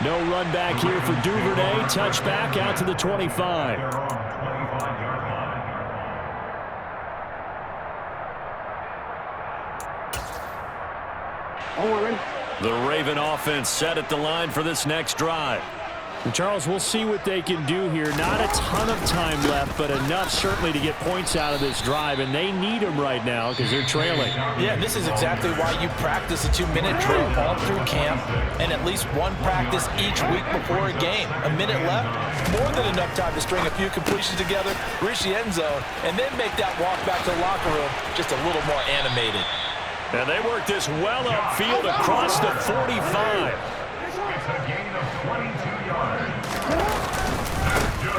No run back here for Duvernay. Touchback out to the 25. The Raven offense set at the line for this next drive. And Charles, we'll see what they can do here. Not a ton of time left, but enough certainly to get points out of this drive, and they need them right now because they're trailing. Yeah, this is exactly why you practice a 2-minute drill all through camp and at least one practice each week before a game. A minute left, more than enough time to string a few completions together, reach the end zone, and then make that walk back to the locker room just a little more animated. And they work this well upfield across the 45.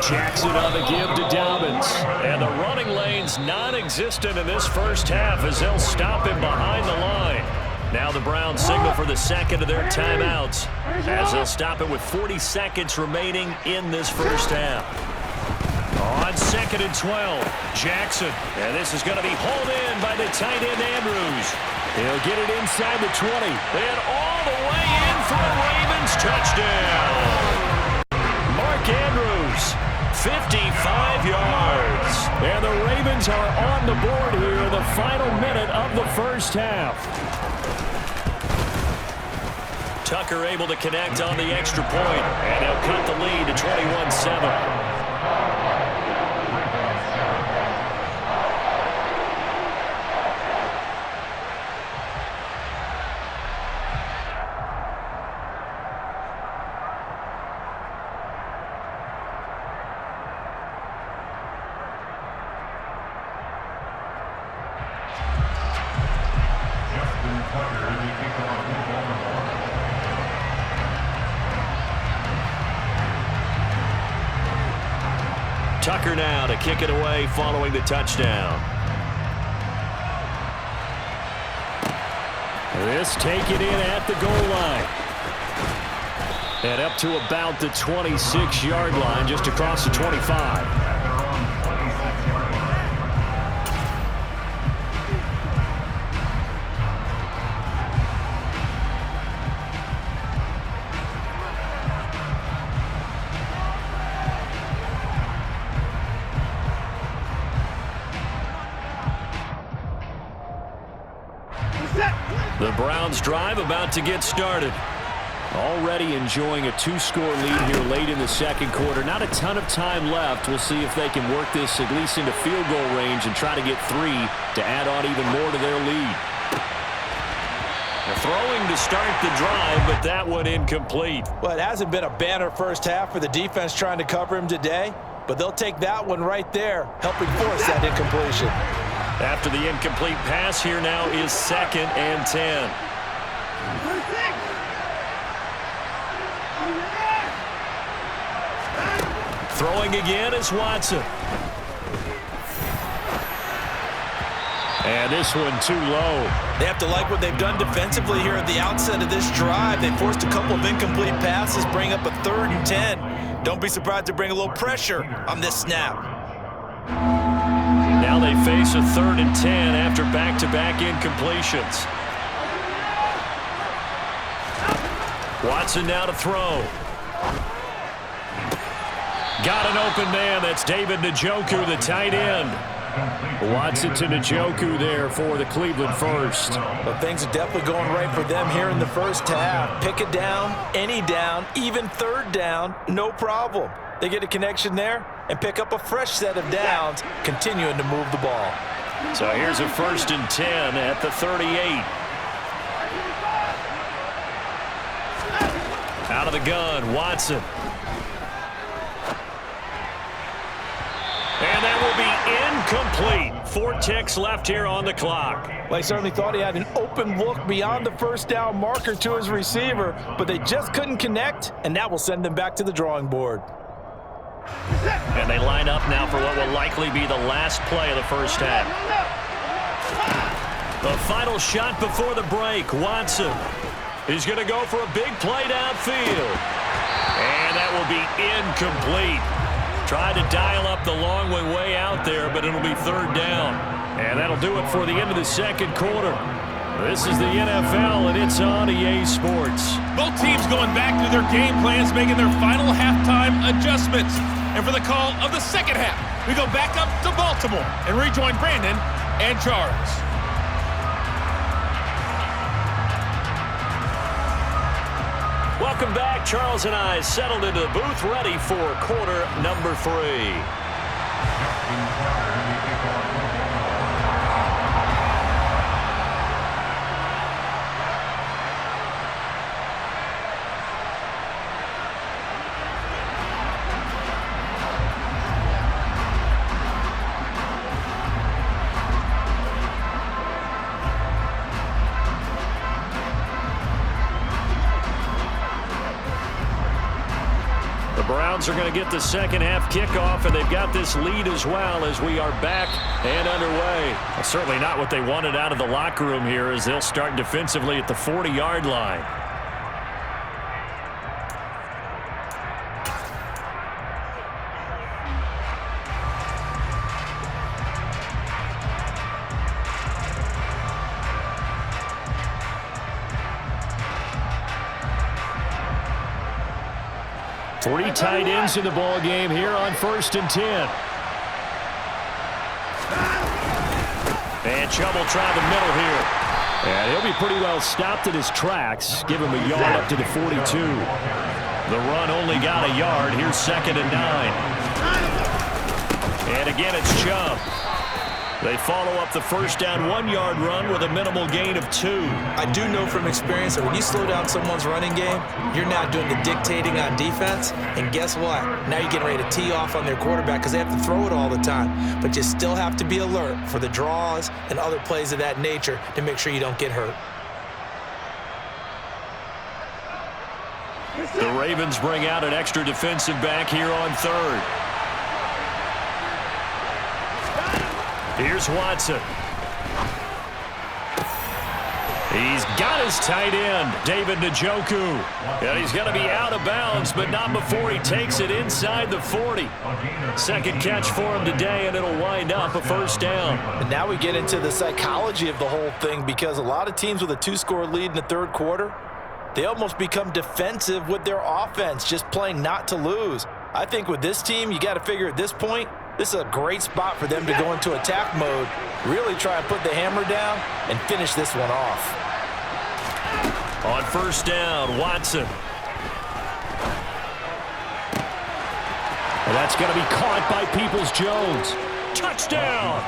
Jackson on the give to Dobbins. And the running lane's non-existent in this first half as they'll stop him behind the line. Now the Browns signal for the second of their timeouts as they'll stop it with 40 seconds remaining in this first half. On 2nd and 12, Jackson. And this is going to be hauled in by the tight end Andrews. He'll get it inside the 20. And all the way in for a Ravens touchdown. Mark Andrews, 55 yards. And the Ravens are on the board here in the final minute of the first half. Tucker able to connect on the extra point, and they'll cut the lead to 21-7. Tucker now to kick it away following the touchdown. This taken in at the goal line. And up to about the 26-yard line, just across the 25. The Browns drive about to get started. Already enjoying a 2-score lead here late in the second quarter. Not a ton of time left. We'll see if they can work this at least into field goal range and try to get 3 to add on even more to their lead. They're throwing to start the drive, but that one incomplete. Well, it hasn't been a banner first half for the defense trying to cover him today, but they'll take that one right there, helping force that incompletion. After the incomplete pass, here now is 2nd and 10. Throwing again is Watson. And this one too low. They have to like what they've done defensively here at the outset of this drive. They forced a couple of incomplete passes, bring up a 3rd and 10. Don't be surprised to bring a little pressure on this snap. Now they face a 3rd and 10 after back-to-back incompletions. Watson now to throw. Got an open man. That's David Njoku, the tight end. Watson to Njoku there for the Cleveland first. But things are definitely going right for them here in the first half. Pick it down, any down, even 3rd down, no problem. They get a connection there and pick up a fresh set of downs, continuing to move the ball. So here's a 1st and 10 at the 38. Out of the gun, Watson. And that will be incomplete. 4 ticks left here on the clock. Well, he certainly thought he had an open look beyond the first down marker to his receiver, but they just couldn't connect, and that will send them back to the drawing board. And they line up now for what will likely be the last play of the first half. The final shot before the break. Watson. He's going to go for a big play downfield. And that will be incomplete. Tried to dial up the long way out there, but it'll be 3rd down. And that'll do it for the end of the second quarter. This is the NFL, and it's on EA Sports. Both teams going back to their game plans, making their final halftime adjustments. And for the call of the second half, we go back up to Baltimore and rejoin Brandon and Charles. Welcome back. Charles and I settled into the booth, ready for quarter number 3. Browns are going to get the second half kickoff, and they've got this lead as well as we are back and underway. Well, certainly not what they wanted out of the locker room here as they'll start defensively at the 40-yard line. Three tight ends in the ball game here on 1st and 10. And Chubb will try the middle here. And he'll be pretty well stopped in his tracks. Give him a yard up to the 42. The run only got a yard. Here's 2nd and 9. And again, it's Chubb. They follow up the first down 1-yard run with a minimal gain of 2. I do know from experience that when you slow down someone's running game, you're not doing the dictating on defense. And guess what? Now you're getting ready to tee off on their quarterback because they have to throw it all the time. But you still have to be alert for the draws and other plays of that nature to make sure you don't get hurt. The Ravens bring out an extra defensive back here on 3rd. Here's Watson. He's got his tight end, David Njoku. And he's going to be out of bounds, but not before he takes it inside the 40. Second catch for him today, and it'll wind up a first down. And now we get into the psychology of the whole thing because a lot of teams with a 2-score lead in the 3rd quarter, they almost become defensive with their offense, just playing not to lose. I think with this team, you got to figure at this point, this is a great spot for them to go into attack mode, really try and put the hammer down and finish this one off. On first down, Watson. And that's going to be caught by Peoples-Jones. Touchdown!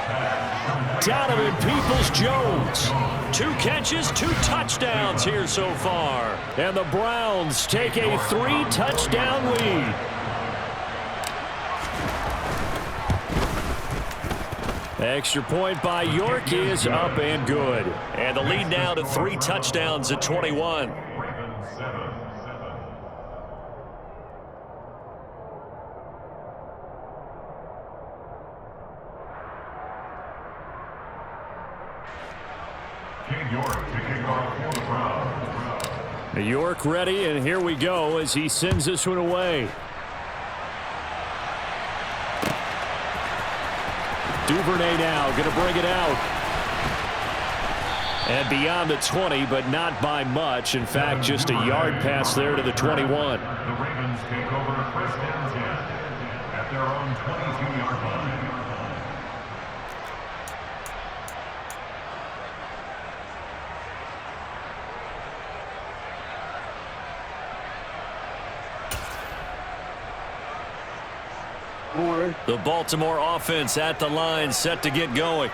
Donovan Peoples-Jones. 2 catches, 2 touchdowns here so far. And the Browns take a 3-touchdown lead. Extra point by York is up and good. And the lead now to 3 touchdowns at 21. York ready, and here we go as he sends this one away. Duvernay now going to bring it out. And beyond the 20, but not by much. In fact, just a yard pass there to the 21. The Ravens take over 1st and 10 at their own 22-yard line. The Baltimore offense at the line, set to get going.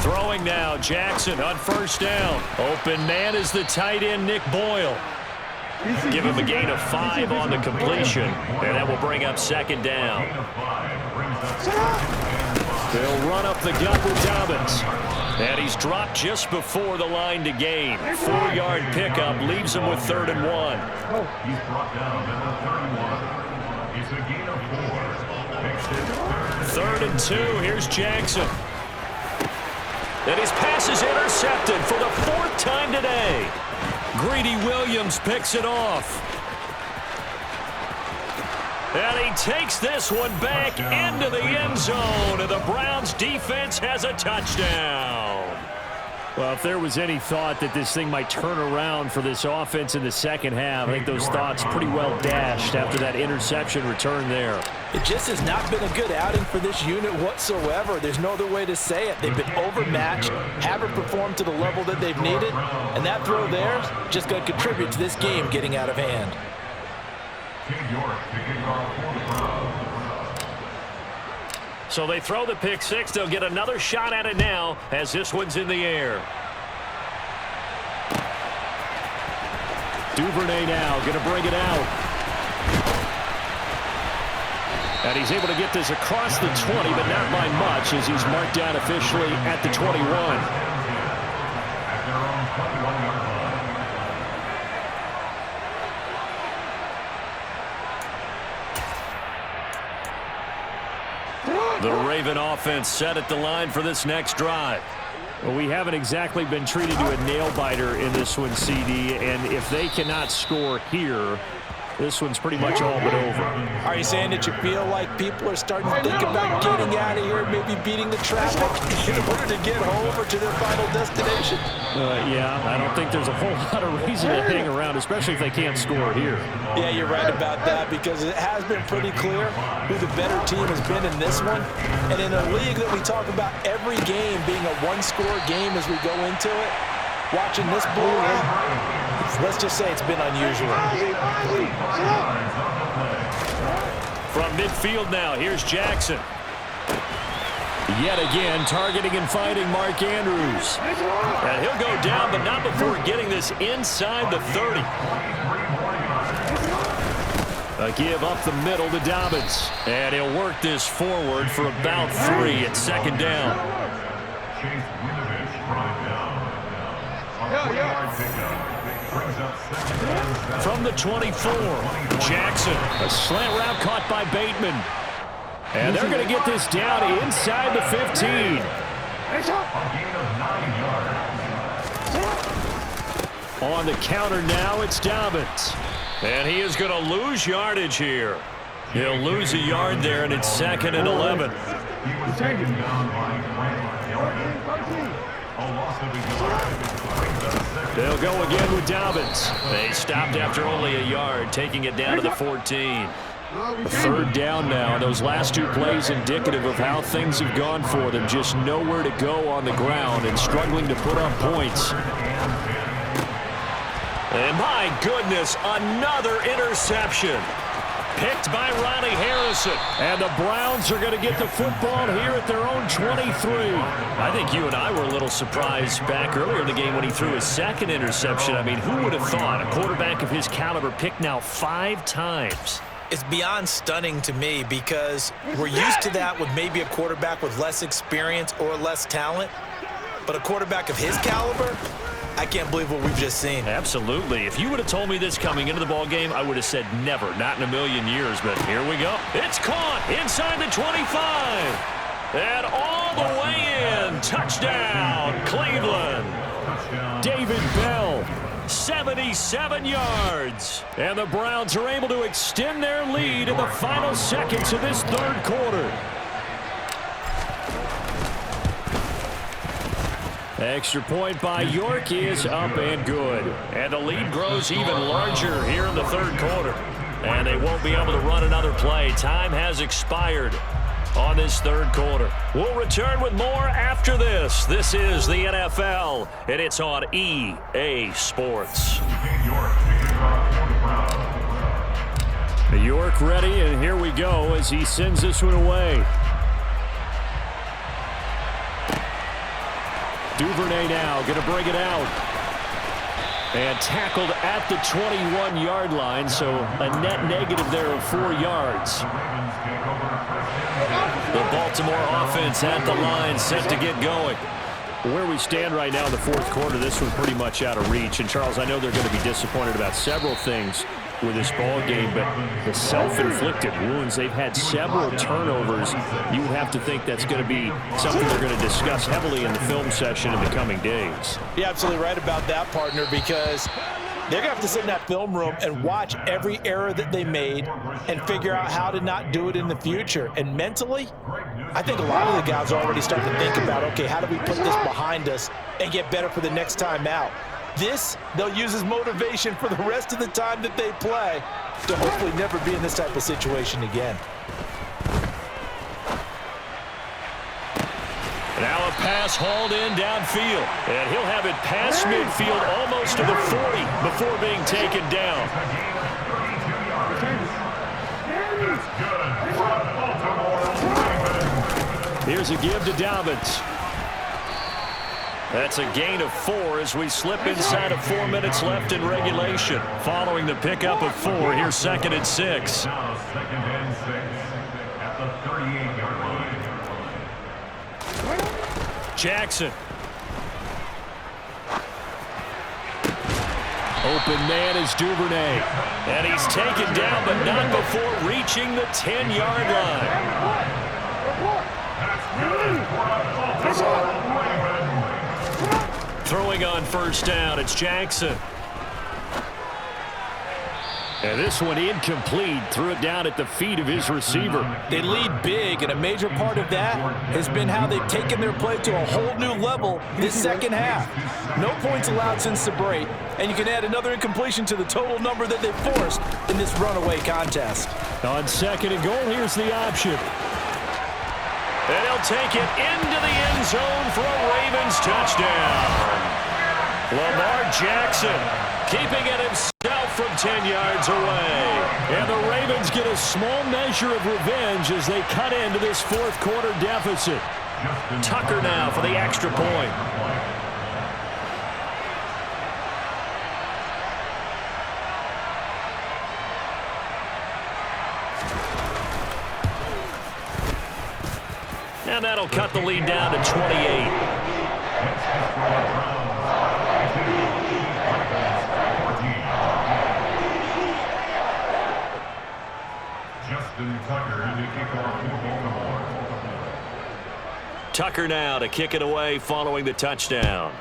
Throwing now, Jackson on first down. Open man is the tight end, Nick Boyle. Give him a gain of 5 on the completion, and that will bring up 2nd down. They'll run up the gut with Dobbins. And he's dropped just before the line to gain. 4-yard pickup leaves him with 3rd and 1. He's brought down at the 31. It's a gain of 4. 3rd and 2. Here's Jackson. And his pass is intercepted for the 4th time today. Greedy Williams picks it off. And he takes this one back into the end zone. And the Browns defense has a touchdown. Well, if there was any thought that this thing might turn around for this offense in the second half, I think those thoughts pretty well dashed after that interception return there. It just has not been a good outing for this unit whatsoever. There's no other way to say it. They've been overmatched, haven't performed to the level that they've needed, and that throw there is just going to contribute to this game getting out of hand. So they throw the pick six. They'll get another shot at it now as this one's in the air. Duvernay now going to bring it out. And he's able to get this across the 20, but not by much as he's marked down officially at the 21. The Raven offense set at the line for this next drive. Well, we haven't exactly been treated to a nail-biter in this one, CD, and if they cannot score here, this one's pretty much all but over. Are you saying that you feel like people are starting to think about getting out of here, maybe beating the traffic in order to get home or to their final destination? Yeah, I don't think there's a whole lot of reason to hang around, especially if they can't score here. Yeah, you're right about that because it has been pretty clear who the better team has been in this one. And in a league that we talk about every game being a one-score game as we go into it, watching this blowout, let's just say it's been unusual. From midfield now, here's Jackson. Yet again, targeting and fighting Mark Andrews. And he'll go down, but not before getting this inside the 30. A give up the middle to Dobbins. And he'll work this forward for about 3 at second down. From the 24, Jackson. A slant route caught by Bateman. And they're going to get this down inside the 15. On the counter now, it's Dobbins. And he is going to lose yardage here. He'll lose a yard there, and it's 2nd and 11. They'll go again with Dobbins. They stopped after only a yard, taking it down to the 14. 3rd down now. Those last 2 plays indicative of how things have gone for them. Just nowhere to go on the ground and struggling to put up points. And my goodness, another interception. Picked by Ronnie Harrison. And the Browns are going to get the football here at their own 23. I think you and I were a little surprised back earlier in the game when he threw his 2nd interception. I mean, who would have thought a quarterback of his caliber picked now 5 times? It's beyond stunning to me because we're used to that with maybe a quarterback with less experience or less talent. But a quarterback of his caliber, I can't believe what we've just seen. Absolutely. If you would have told me this coming into the ball game, I would have said never, not in a million years. But here we go. It's caught inside the 25. And all the way in. Touchdown, Cleveland. David Bell. 77 yards. And the Browns are able to extend their lead in the final seconds of this 3rd quarter. Extra point by York is up and good. And the lead grows even larger here in the 3rd quarter. And they won't be able to run another play. Time has expired on this 3rd quarter. We'll return with more after this. This is the NFL, and it's on EA Sports. York ready, and here we go as he sends this one away. Duvernay now going to bring it out. And tackled at the 21-yard line, so a net negative there of 4 yards. The Baltimore offense at the line, set to get going. Where we stand right now in the 4th quarter, this one pretty much out of reach. And, Charles, I know they're going to be disappointed about several things with this ball game, but the self-inflicted wounds, they've had several turnovers. You would have to think that's going to be something they're going to discuss heavily in the film session in the coming days. You're absolutely right about that, partner, because they're going to have to sit in that film room and watch every error that they made and figure out how to not do it in the future. And mentally, I think a lot of the guys are already starting to think about, okay, how do we put this behind us and get better for the next time out? This, they'll use as motivation for the rest of the time that they play to hopefully never be in this type of situation again. Now a pass hauled in downfield. And he'll have it past midfield almost to the 40 before being taken down. Here's a give to Dobbins. That's a gain of 4 as we slip inside of 4 minutes left in regulation. Following the pickup of 4, here's 2nd and 6. Now 2nd and 6 at the 38-yard line. Jackson. Open man is Duvernay. And he's taken down, but not before reaching the 10-yard line. Throwing on first down, it's Jackson. And this one incomplete. Threw it down at the feet of his receiver. They lead big, and a major part of that has been how they've taken their play to a whole new level this second half. No points allowed since the break, and you can add another incompletion to the total number that they forced in this runaway contest. On 2nd and goal, here's the option. And he'll take it into the end zone for a Ravens touchdown. Lamar Jackson keeping it himself from 10 yards away. And the Ravens get a small measure of revenge as they cut into this 4th quarter deficit. Tucker now for the extra point. And that'll cut the lead down to 28. Tucker now to kick it away following the touchdown.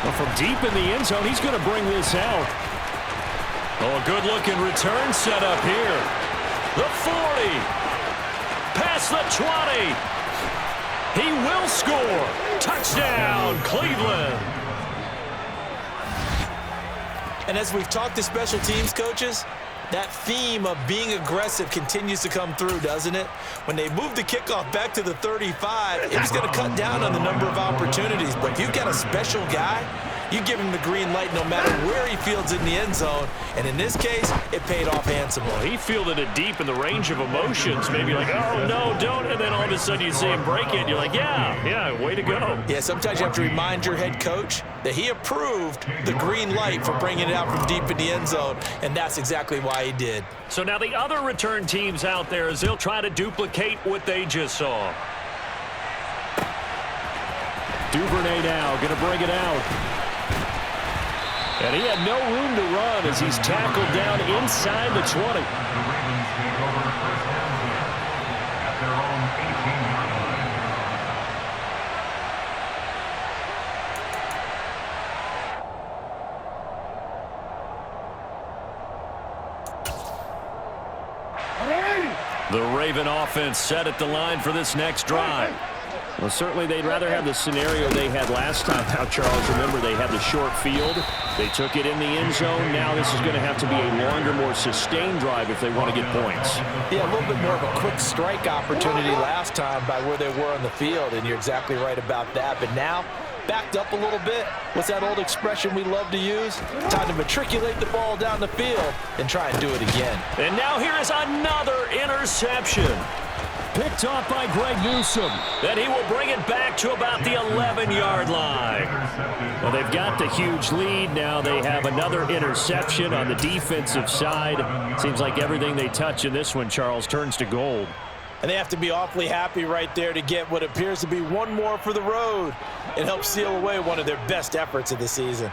Well, from deep in the end zone, he's going to bring this out. Oh, a good-looking return set up here. The 40. Past the 20. He will score. Touchdown, Cleveland. And as we've talked to special teams coaches, that theme of being aggressive continues to come through, doesn't it? When they move the kickoff back to the 35, it's going to cut down on the number of opportunities. But if you've got a special guy, you give him the green light no matter where he fields in the end zone. And in this case, it paid off handsomely. He fielded it deep in the range of emotions. Maybe like, oh, no, don't. And then all of a sudden you see him break it. And you're like, yeah, way to go. Yeah, sometimes you have to remind your head coach that he approved the green light for bringing it out from deep in the end zone. And that's exactly why he did. So now the other return teams out there as they'll try to duplicate what they just saw. Duvernay now going to bring it out. And he had no room to run as he's tackled down inside the 20. The Ravens take over first down at their own 18-yard The Raven offense set at the line for this next drive. Well, certainly they'd rather have the scenario they had last time. Now, Charles, remember they had the short field. They took it in the end zone. Now this is going to have to be a longer, more sustained drive if they want to get points. Yeah, a little bit more of a quick strike opportunity last time by where they were on the field, and you're exactly right about that. But now, backed up a little bit. What's that old expression we love to use? Time to matriculate the ball down the field and try and do it again. And now here is another interception. Picked off by Greg Newsome. Then he will bring it back to about the 11-yard line. Well, they've got the huge lead. Now they have another interception on the defensive side. Seems like everything they touch in this one, Charles, turns to gold. And they have to be awfully happy right there to get what appears to be one more for the road and help seal away one of their best efforts of the season.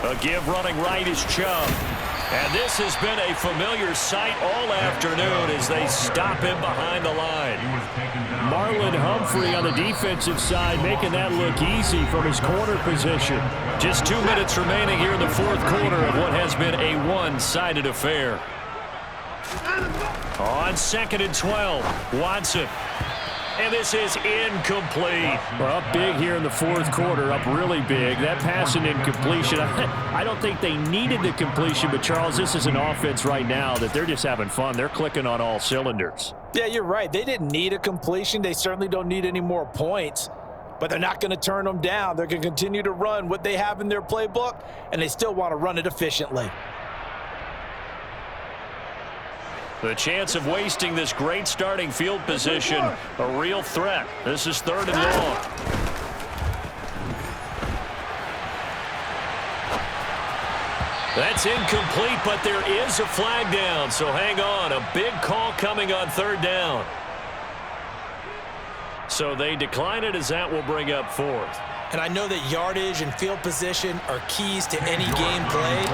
A give running right is Chubb. And this has been a familiar sight all afternoon as they stop him behind the line. Marlon Humphrey on the defensive side making that look easy from his corner position. Just 2 minutes remaining here in the fourth quarter of what has been a one-sided affair. On 2nd and 12, Watson. And this is incomplete. We're up big here in the fourth quarter, up really big. That pass and incompletion, I don't think they needed the completion, but Charles, this is an offense right now that they're just having fun. They're clicking on all cylinders. Yeah, you're right. They didn't need a completion. They certainly don't need any more points, but they're not going to turn them down. They're going to continue to run what they have in their playbook, and they still want to run it efficiently. The chance of wasting this great starting field position, a real threat. This is 3rd and long. That's incomplete, but there is a flag down, so hang on. A big call coming on 3rd down. So they decline it as that will bring up 4th. And I know that yardage and field position are keys to any game played,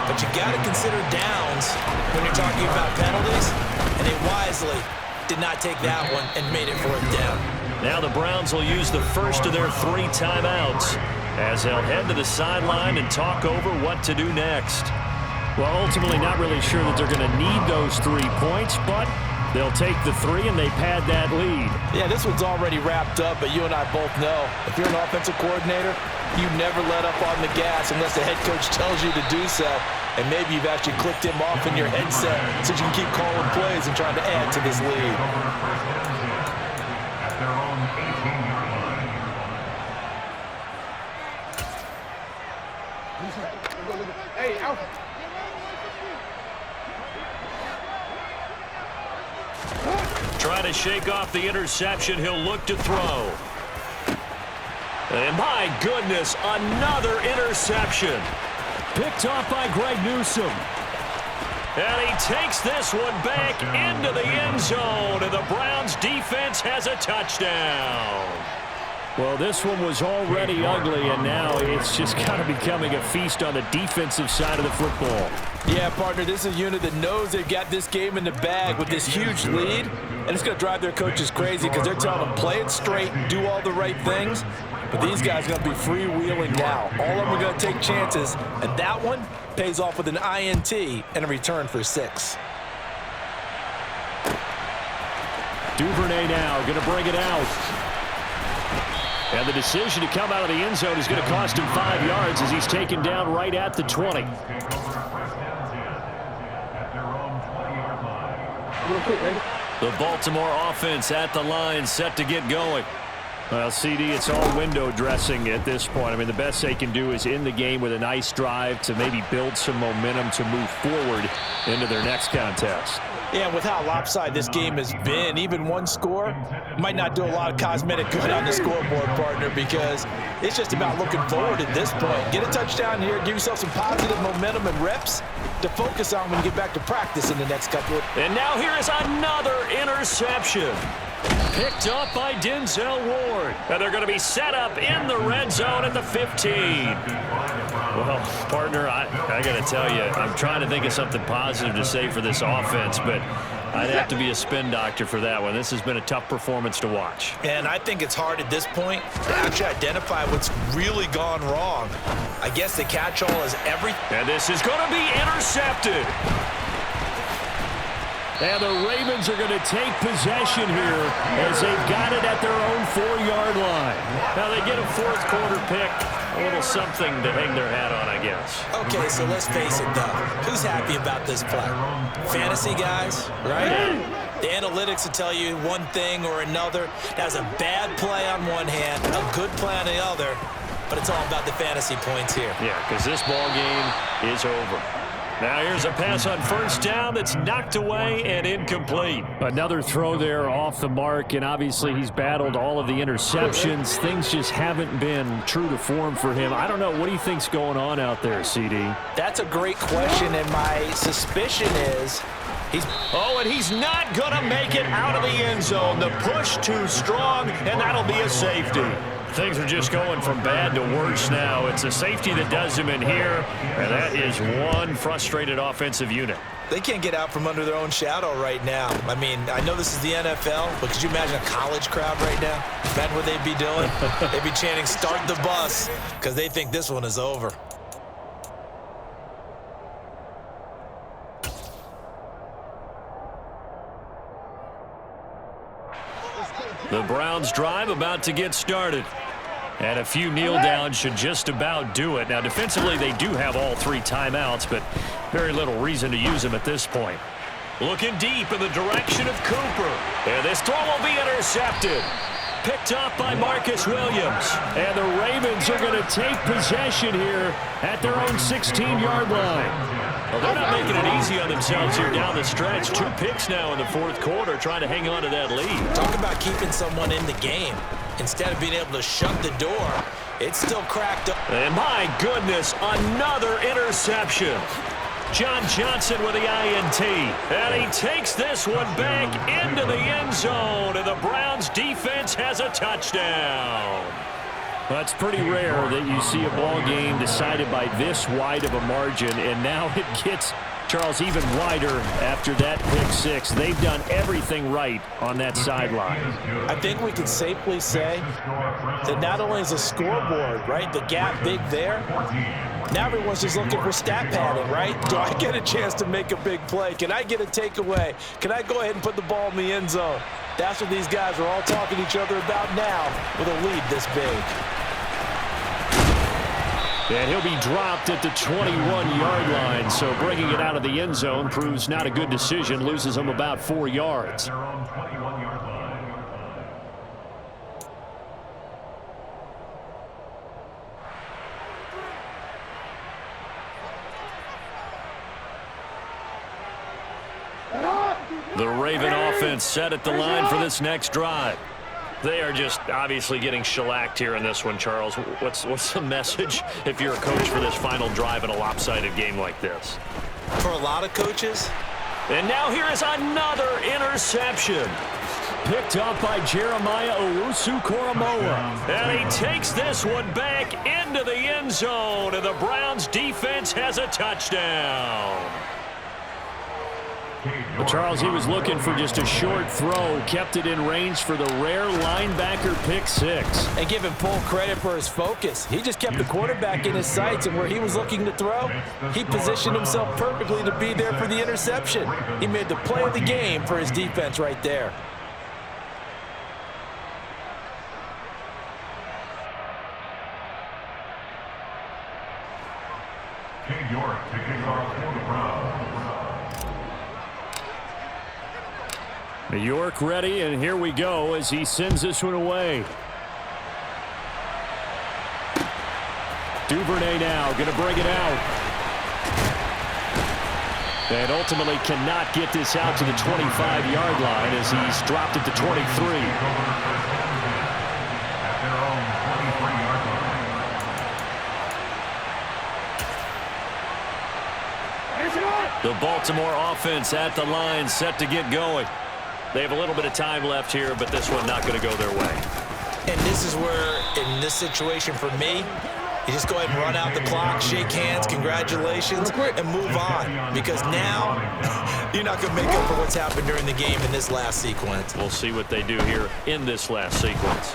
but you got to consider downs when you're talking about penalties, and they wisely did not take that one and made it 4th down. Now the Browns will use the first of their 3 timeouts as they'll head to the sideline and talk over what to do next. Well, ultimately not really sure that they're going to need those 3 points, but they'll take the 3 and they pad that lead. Yeah, this one's already wrapped up, but you and I both know if you're an offensive coordinator, you never let up on the gas unless the head coach tells you to do so. And maybe you've actually clicked him off in your headset so you can keep calling plays and trying to add to this lead. At their own 18-yard line. Hey, out. Trying to shake off the interception. He'll look to throw. And my goodness, another interception. Picked off by Greg Newsome. And he takes this one back into the end zone, and the Browns defense has a touchdown. Well, this one was already ugly, and now it's just kind of becoming a feast on the defensive side of the football. Yeah, partner, this is a unit that knows they've got this game in the bag with this huge lead, and it's going to drive their coaches crazy because they're telling them play it straight and do all the right things. But these guys are going to be freewheeling now. All of them are going to take chances, and that one pays off with an INT and a return for 6. Duvernay now going to bring it out. And the decision to come out of the end zone is going to cost him 5 yards as he's taken down right at the 20. Take over first and 10 at their own 20-yard line. Real quick, ready? The Baltimore offense at the line, set to get going. Well, CD, it's all window dressing at this point. I mean, the best they can do is end the game with a nice drive to maybe build some momentum to move forward into their next contest. Yeah, with how lopsided this game has been, even one score might not do a lot of cosmetic good on the scoreboard, partner, because it's just about looking forward at this point. Get a touchdown here, give yourself some positive momentum and reps to focus on when you get back to practice in the next couple of... And now here is another interception. Picked up by Denzel Ward. And they're going to be set up in the red zone at the 15. Well, partner, I got to tell you, I'm trying to think of something positive to say for this offense, but I'd have to be a spin doctor for that one. This has been a tough performance to watch. And I think it's hard at this point to actually identify what's really gone wrong. I guess the catch-all is everything. And this is going to be intercepted. And the Ravens are going to take possession here as they've got it at their own 4-yard line. Now they get a fourth quarter pick. A little something to hang their hat on, I guess. Okay, so let's face it, though. Who's happy about this play? Fantasy guys, right? The analytics will tell you one thing or another. That's a bad play on one hand, a good play on the other, but it's all about the fantasy points here. Yeah, because this ball game is over. Now here's a pass on first down that's knocked away and incomplete. Another throw there off the mark, and obviously he's battled all of the interceptions. Things just haven't been true to form for him. I don't know. What do you think's going on out there, CD? That's a great question, and my suspicion is And he's not going to make it out of the end zone. The push too strong, and that'll be a safety. Things are just going from bad to worse now. It's a safety that does him in here, and that is one frustrated offensive unit. They can't get out from under their own shadow right now. I mean, I know this is the NFL, but could you imagine a college crowd right now? Imagine what they'd be doing. They'd be chanting, "Start the bus," because they think this one is over. The Browns drive about to get started. And a few kneel downs should just about do it. Now, defensively, they do have all 3 timeouts, but very little reason to use them at this point. Looking deep in the direction of Cooper. And this throw will be intercepted. Picked up by Marcus Williams. And the Ravens are going to take possession here at their own 16-yard line. Well, they're not making it easy on themselves here down the stretch. 2 picks now in the 4th quarter trying to hang on to that lead. Talk about keeping someone in the game. Instead of being able to shut the door, it's still cracked up. And my goodness, another interception. John Johnson with the INT. And he takes this one back into the end zone. And the Browns defense has a touchdown. Well, it's pretty rare that you see a ball game decided by this wide of a margin, and now it gets, Charles, even wider after that pick 6. They've done everything right on that sideline. I think we can safely say that not only is the scoreboard, right, the gap big there, now everyone's just looking for stat padding, right? Do I get a chance to make a big play? Can I get a takeaway? Can I go ahead and put the ball in the end zone? That's what these guys are all talking to each other about now with a lead this big. And he'll be dropped at the 21-yard line, so bringing it out of the end zone proves not a good decision, loses him about 4 yards. The Raven offense set at the line for this next drive. They are just obviously getting shellacked here in this one, Charles. What's the message if you're a coach for this final drive in a lopsided game like this? For a lot of coaches. And now here is another interception. Picked up by Jeremiah Owusu-Koramoah. And he takes this one back into the end zone, and the Browns defense has a touchdown. Well, Charles, he was looking for just a short throw, kept it in range for the rare linebacker pick 6. And give him full credit for his focus. He just kept the quarterback in his sights, and where he was looking to throw, he positioned himself perfectly to be there for the interception. He made the play of the game for his defense right there. York to kick off for the Browns. York ready, and here we go as he sends this one away. Duvernay now going to bring it out. And ultimately cannot get this out to the 25-yard line as he's dropped it to 23. The Baltimore offense at the line, set to get going. They have a little bit of time left here, but this one not going to go their way. And this is where, in this situation for me, you just go ahead and run out the clock, shake hands, congratulations, and move on. Because now, you're not going to make up for what's happened during the game in this last sequence. We'll see what they do here in this last sequence.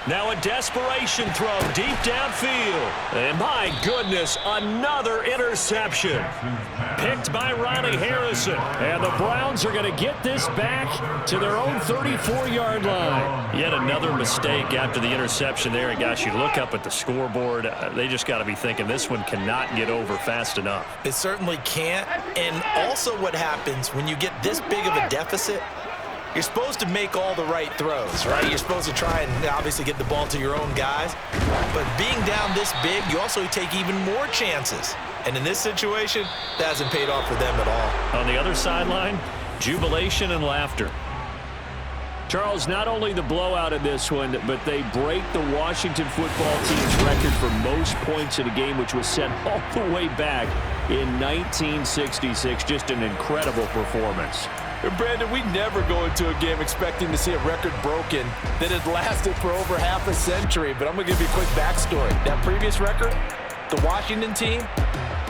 Now a desperation throw deep downfield. And my goodness, another interception. Picked by Ronnie Harrison. And the Browns are going to get this back to their own 34-yard line. Yet another mistake after the interception there. And gosh, you look up at the scoreboard, they just got to be thinking this one cannot get over fast enough. It certainly can't. And also what happens when you get this big of a deficit, you're supposed to make all the right throws, right? You're supposed to try and obviously get the ball to your own guys. But being down this big, you also take even more chances. And in this situation, that hasn't paid off for them at all. On the other sideline, jubilation and laughter. Charles, not only the blowout in this one, but they break the Washington football team's record for most points in a game, which was set all the way back in 1966. Just an incredible performance. And Brandon, we never go into a game expecting to see a record broken that had lasted for over half a century. But I'm going to give you a quick backstory. That previous record, the Washington team,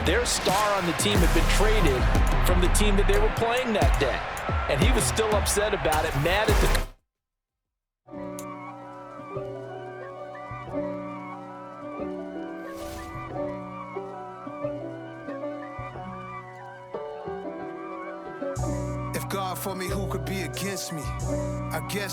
their star on the team had been traded from the team that they were playing that day. And he was still upset about it, mad at the... God for me, who could be against me? I guess